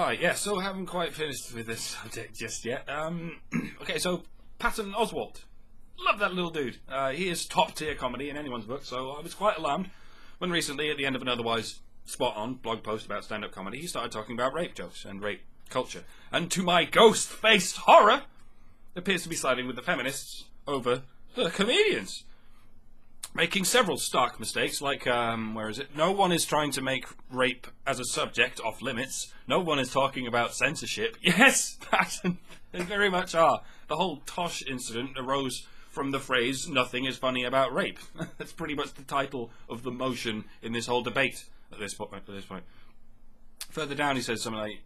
Hi, yeah, so I haven't quite finished with this subject just yet. Okay, so Patton Oswalt. Love that little dude. He is top tier comedy in anyone's book, so I was quite alarmed when recently, at the end of an otherwise spot-on blog post about stand-up comedy, he started talking about rape jokes and rape culture. And to my ghost-faced horror, appears to be siding with the feminists over the comedians. Making several stark mistakes, like, where is it? No one is trying to make rape as a subject off limits. No one is talking about censorship. Yes, Patton, they very much are. The whole Tosh incident arose from the phrase, nothing is funny about rape. That's pretty much the title of the motion in this whole debate at this point. Further down he says something like,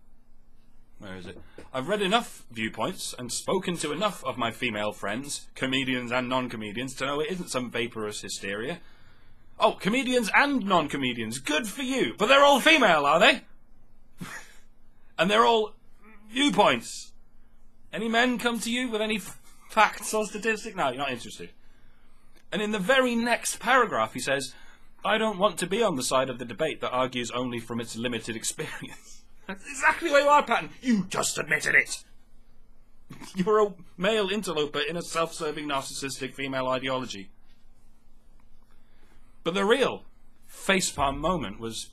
where is it? I've read enough viewpoints and spoken to enough of my female friends, comedians and non-comedians, to know it isn't some vaporous hysteria. Oh, comedians and non-comedians, good for you. But they're all female, are they? And they're all viewpoints. Any men come to you with any facts or statistics? No, you're not interested. And in the very next paragraph he says, I don't want to be on the side of the debate that argues only from its limited experience. That's exactly where you are, Patton. You just admitted it. You're a male interloper in a self-serving, narcissistic female ideology. But the real facepalm moment was,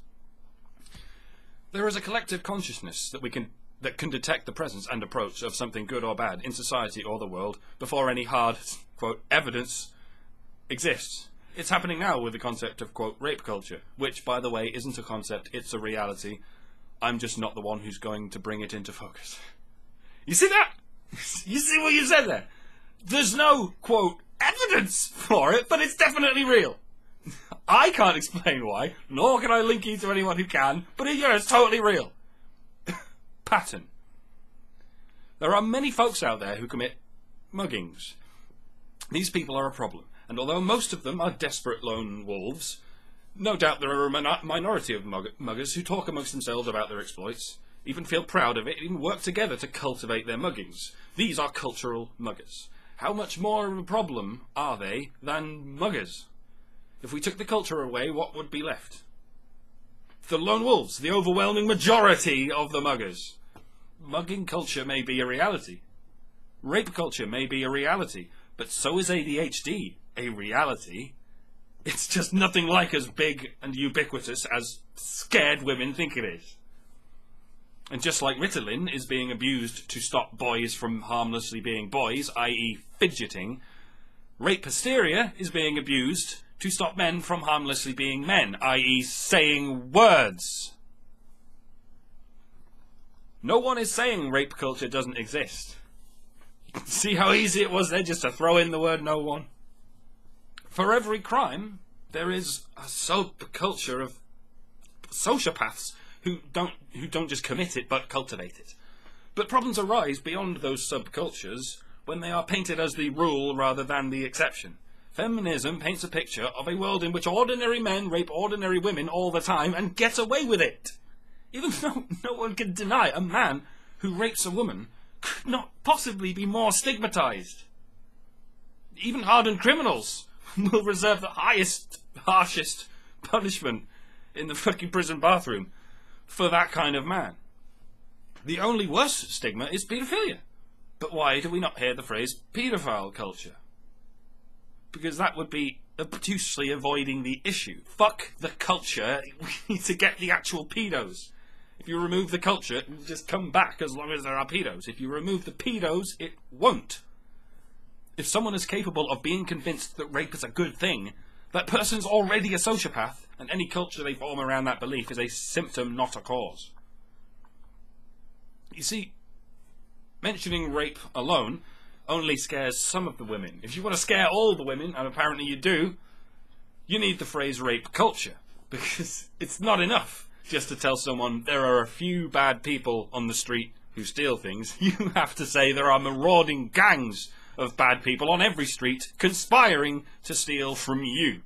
there is a collective consciousness that can detect the presence and approach of something good or bad in society or the world before any hard, quote, evidence exists. It's happening now with the concept of, quote, rape culture, which, by the way, isn't a concept, it's a reality. I'm just not the one who's going to bring it into focus. You see that? You see what you said there? There's no, quote, evidence for it, but it's definitely real. I can't explain why, nor can I link you to anyone who can, but yeah, it's totally real. Patton. There are many folks out there who commit muggings. These people are a problem, and although most of them are desperate lone wolves, no doubt there are a minority of muggers who talk amongst themselves about their exploits, even feel proud of it, even work together to cultivate their muggings. These are cultural muggers. How much more of a problem are they than muggers? If we took the culture away, what would be left? The lone wolves, the overwhelming majority of the muggers. Mugging culture may be a reality. Rape culture may be a reality, but so is ADHD a reality. It's just nothing like as big and ubiquitous as scared women think it is. And just like Ritalin is being abused to stop boys from harmlessly being boys, i.e. fidgeting, rape hysteria is being abused to stop men from harmlessly being men, i.e. saying words. No one is saying rape culture doesn't exist. See how easy it was there just to throw in the word no one? For every crime, there is a subculture of sociopaths who don't just commit it, but cultivate it. But problems arise beyond those subcultures when they are painted as the rule rather than the exception. Feminism paints a picture of a world in which ordinary men rape ordinary women all the time and get away with it. Even though no one can deny a man who rapes a woman could not possibly be more stigmatized. Even hardened criminals will reserve the highest, harshest punishment in the fucking prison bathroom for that kind of man. The only worse stigma is paedophilia. But why do we not hear the phrase paedophile culture? Because that would be obtusely avoiding the issue. Fuck the culture, we need to get the actual pedos. If you remove the culture, it will just come back as long as there are pedos. If you remove the pedos, it won't. If someone is capable of being convinced that rape is a good thing, that person's already a sociopath, and any culture they form around that belief is a symptom, not a cause. You see, mentioning rape alone only scares some of the women. If you want to scare all the women, and apparently you do, you need the phrase rape culture, because it's not enough just to tell someone there are a few bad people on the street who steal things. You have to say there are marauding gangs of bad people on every street conspiring to steal from you.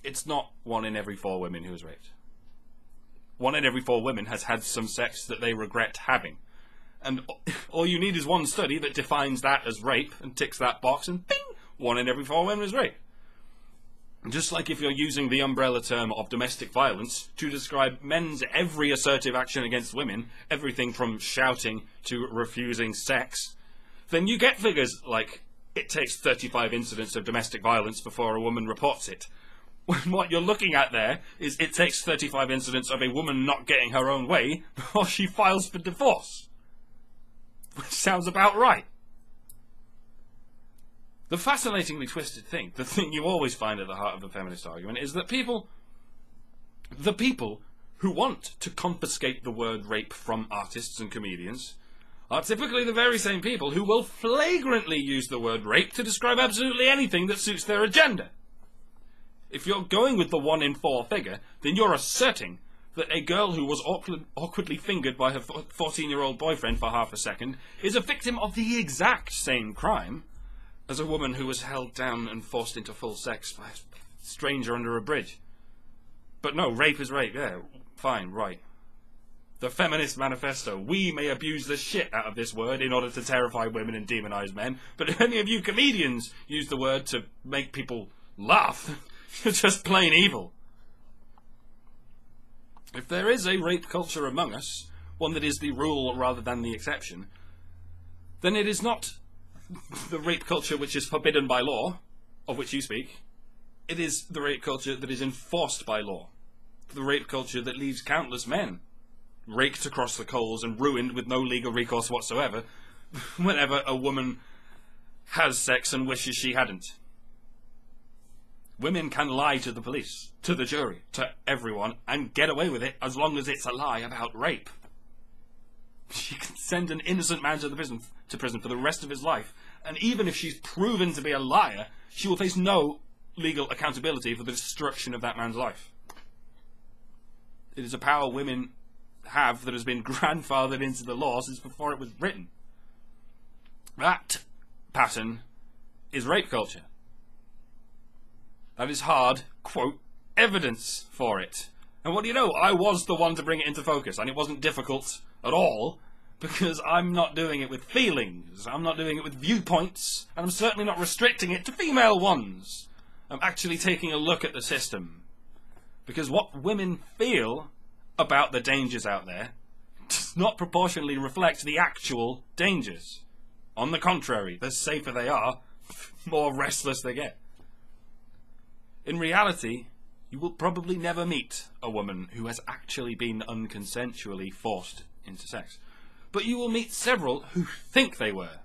It's not 1 in every 4 women who is raped. 1 in every 4 women has had some sex that they regret having. And all you need is one study that defines that as rape and ticks that box and bing, 1 in every 4 women is rape. Just like if you're using the umbrella term of domestic violence to describe men's every assertive action against women, everything from shouting to refusing sex, then you get figures like it takes 35 incidents of domestic violence before a woman reports it. When what you're looking at there is it takes 35 incidents of a woman not getting her own way before she files for divorce. Which sounds about right. The fascinatingly twisted thing, the thing you always find at the heart of a feminist argument, is that the people who want to confiscate the word rape from artists and comedians are typically the very same people who will flagrantly use the word rape to describe absolutely anything that suits their agenda. If you're going with the 1 in 4 figure, then you're asserting that a girl who was awkwardly fingered by her 14-year-old boyfriend for half a second is a victim of the exact same crime as a woman who was held down and forced into full sex by a stranger under a bridge. But no, rape is rape, yeah, fine, right. The Feminist Manifesto. We may abuse the shit out of this word in order to terrify women and demonise men, but if any of you comedians use the word to make people laugh, you're just plain evil. If there is a rape culture among us, one that is the rule rather than the exception, then it is not the rape culture which is forbidden by law, of which you speak. It is the rape culture that is enforced by law. The rape culture that leaves countless men raked across the coals and ruined with no legal recourse whatsoever whenever a woman has sex and wishes she hadn't. Women can lie to the police, to the jury, to everyone, and get away with it as long as it's a lie about rape. She can send an innocent man to prison for the rest of his life, and even if she's proven to be a liar, she will face no legal accountability for the destruction of that man's life. It is a power women have that has been grandfathered into the law since before it was written. That pattern is rape culture. That is hard, quote, evidence for it. And what do you know? I was the one to bring it into focus, and it wasn't difficult at all, because I'm not doing it with feelings, I'm not doing it with viewpoints, and I'm certainly not restricting it to female ones. I'm actually taking a look at the system. Because what women feel about the dangers out there does not proportionally reflect the actual dangers. On the contrary, the safer they are, the more restless they get. In reality, you will probably never meet a woman who has actually been unconsensually forced into sex. But you will meet several who think they were.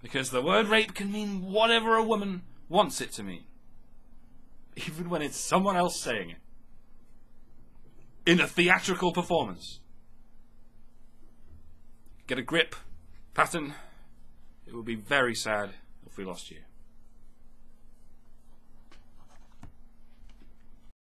Because the word rape can mean whatever a woman wants it to mean. Even when it's someone else saying it. In a theatrical performance. Get a grip, Patton. It would be very sad if we lost you.